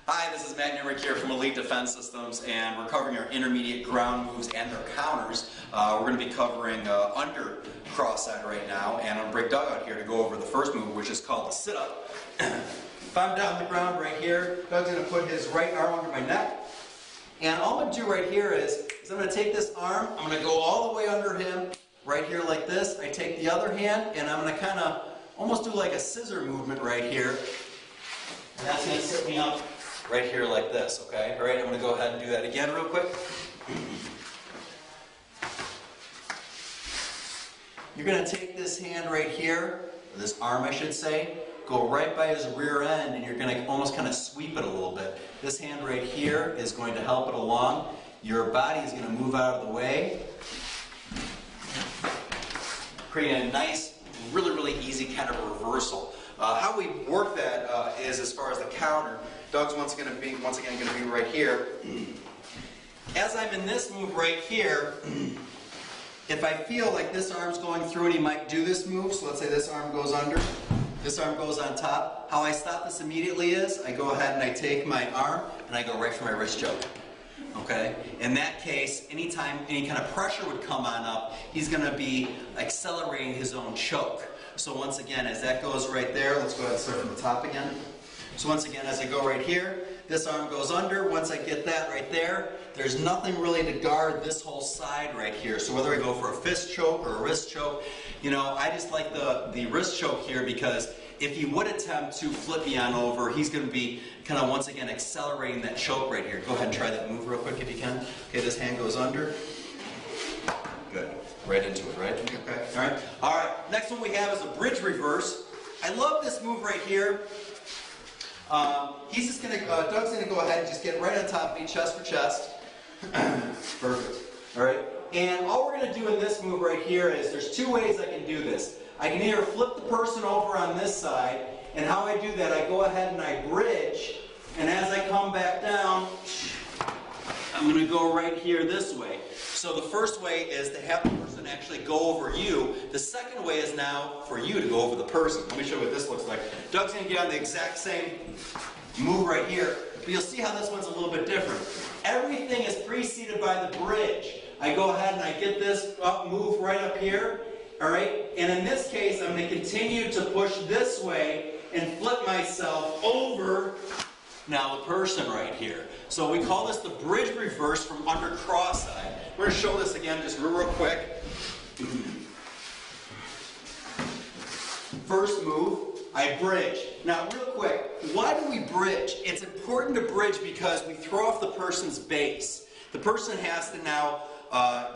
Hi, this is Matt Nurek here from Elite Defense Systems, and we're covering our intermediate ground moves and their counters. We're going to be covering under cross-side right now, and I'm going to break Doug out here to go over the first move, which is called the sit-up. If I'm down on the ground right here, Doug's going to put his right arm under my neck, and all I'm going to do right here is I'm going to take this arm, I'm going to go all the way under him, right here like this. I take the other hand, and I'm going to kind of almost do like a scissor movement right here, and that's going to sit me up right here like this, okay? All right, I'm going to go ahead and do that again real quick. You're going to take this hand right here, or this arm I should say, go right by his rear end, and you're going to almost kind of sweep it a little bit. This hand right here is going to help it along. Your body is going to move out of the way, creating a nice, really easy kind of reversal. How we work that is as far as the counter. Doug's once again going to be right here. As I'm in this move right here, if I feel like this arm's going through and he might do this move, so let's say this arm goes under, this arm goes on top, how I stop this immediately is I go ahead and I take my arm and I go right for my wrist choke. Okay? In that case, anytime any kind of pressure would come on up, he's going to be accelerating his own choke. So once again, as that goes right there, let's go ahead and start from the top again. So once again, as I go right here, this arm goes under. Once I get that right there, there's nothing really to guard this whole side right here. So whether I go for a fist choke or a wrist choke, you know, I just like the wrist choke here because if he would attempt to flip me on over, he's going to be kind of once again accelerating that choke right here. Go ahead and try that move real quick if you can. Okay, this hand goes under. Good. Right into it, right? Okay. All right. All right. Next one we have is a bridge reverse. I love this move right here. He's just going to, Doug's going to go ahead and just get right on top of me, chest for chest. Perfect. All right. And all we're going to do in this move right here is there's two ways I can do this. I can either flip the person over on this side, and how I do that, I go ahead and I bridge, and as I come back down, I'm going to go right here this way. So the first way is to have the person actually go over you. The second way is now for you to go over the person. Let me show you what this looks like. Doug's going to get on the exact same move right here, but you'll see how this one's a little bit different. Everything is preceded by the bridge. I go ahead and I get this up, move right up here, all right? And in this case, I'm going to continue to push this way and flip myself over now the person right here. So we call this the bridge reverse from under cross-side. We're going to show this again just real quick. First move, I bridge. Now real quick, why do we bridge? It's important to bridge because we throw off the person's base. The person has to now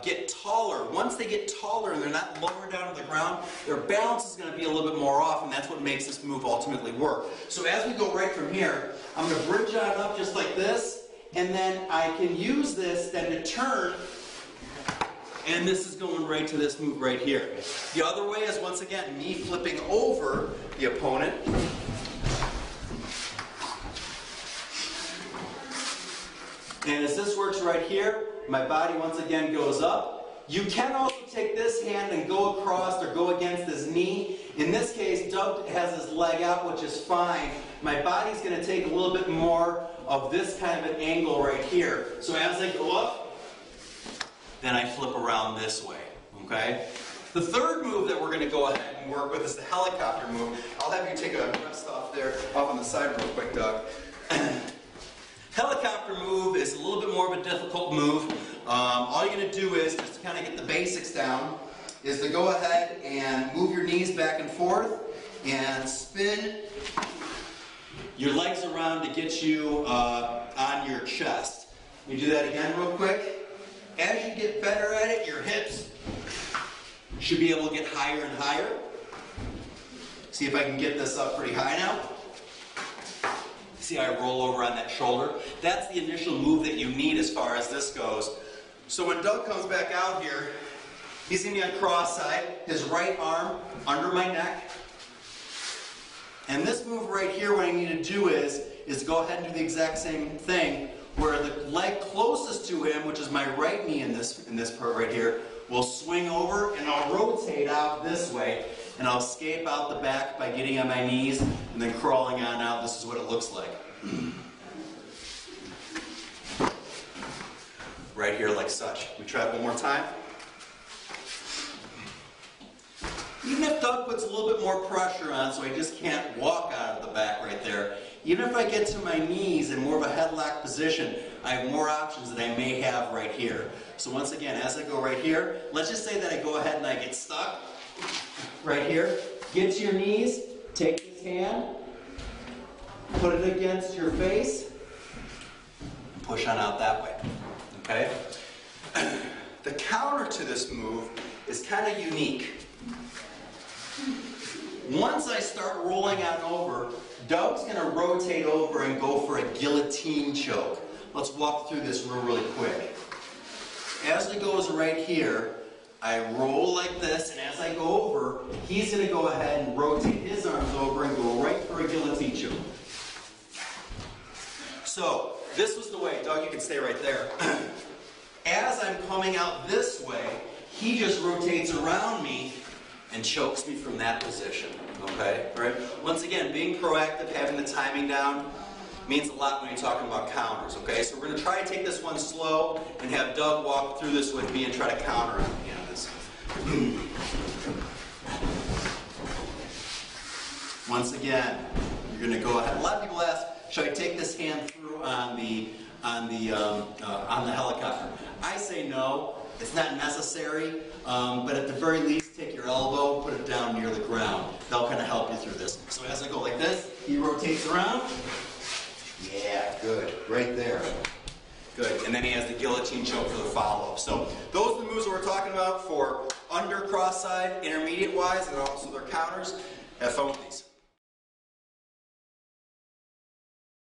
get taller. Once they get taller and they're not lower down to the ground, their balance is going to be a little bit more off, and that's what makes this move ultimately work. So as we go right from here, I'm going to bridge on up just like this, and then I can use this then to turn, and this is going right to this move right here. The other way is once again me flipping over the opponent. And as this works right here, my body once again goes up. You can also take this hand and go across or go against his knee. In this case, Doug has his leg out, which is fine. My body's going to take a little bit more of this kind of an angle right here. So as I go up, then I flip around this way, okay? The third move that we're going to go ahead and work with is the helicopter move. I'll have you take a rest off there, off on the side real quick, Doug. Helicopter move is a little bit more of a difficult move. All you're going to do is, just to kind of get the basics down, is to go ahead and move your knees back and forth and spin your legs around to get you on your chest. Let me do that again real quick. As you get better at it, your hips should be able to get higher and higher. See if I can get this up pretty high now. See how I roll over on that shoulder? That's the initial move that you need as far as this goes. So when Doug comes back out here, he's going to be on cross-side, his right arm under my neck. And this move right here, what I need to do is go ahead and do the exact same thing, where the leg closest to him, which is my right knee in this part right here, will swing over, and I'll rotate out this way. And I'll escape out the back by getting on my knees and then crawling on out. This is what it looks like. right here like such. We try it one more time. Even if Doug puts a little bit more pressure on so I just can't walk out of the back right there, even if I get to my knees in more of a headlock position, I have more options that I may have right here. So once again, as I go right here, let's just say that I go ahead and I get stuck right here. Get to your knees, take this hand, put it against your face, push on out that way, okay? The counter to this move is kind of unique. Once I start rolling on over, Doug's going to rotate over and go for a guillotine choke. Let's walk through this really quick. As it goes right here, I roll like this, and as I go over, he's going to go ahead and rotate his arms over and go right for a guillotine choke. So, this was the way. Doug, you can stay right there. As I'm coming out this way, he just rotates around me and chokes me from that position, okay? All right? Once again, being proactive, having the timing down, means a lot when you're talking about counters, okay? So we're going to try to take this one slow and have Doug walk through this with me and try to counter on me on this. Once again, you're going to go ahead. A lot of people ask, should I take this hand through on the helicopter? I say no. It's not necessary, but at the very least, take your elbow, put it down near the ground. That'll kind of help you through this. So as I go like this, he rotates around. Yeah, good. Right there. Good. And then he has the guillotine choke for the follow-up. So those are the moves that we're talking about for under cross-side, intermediate-wise, and also their counters. Have fun with these.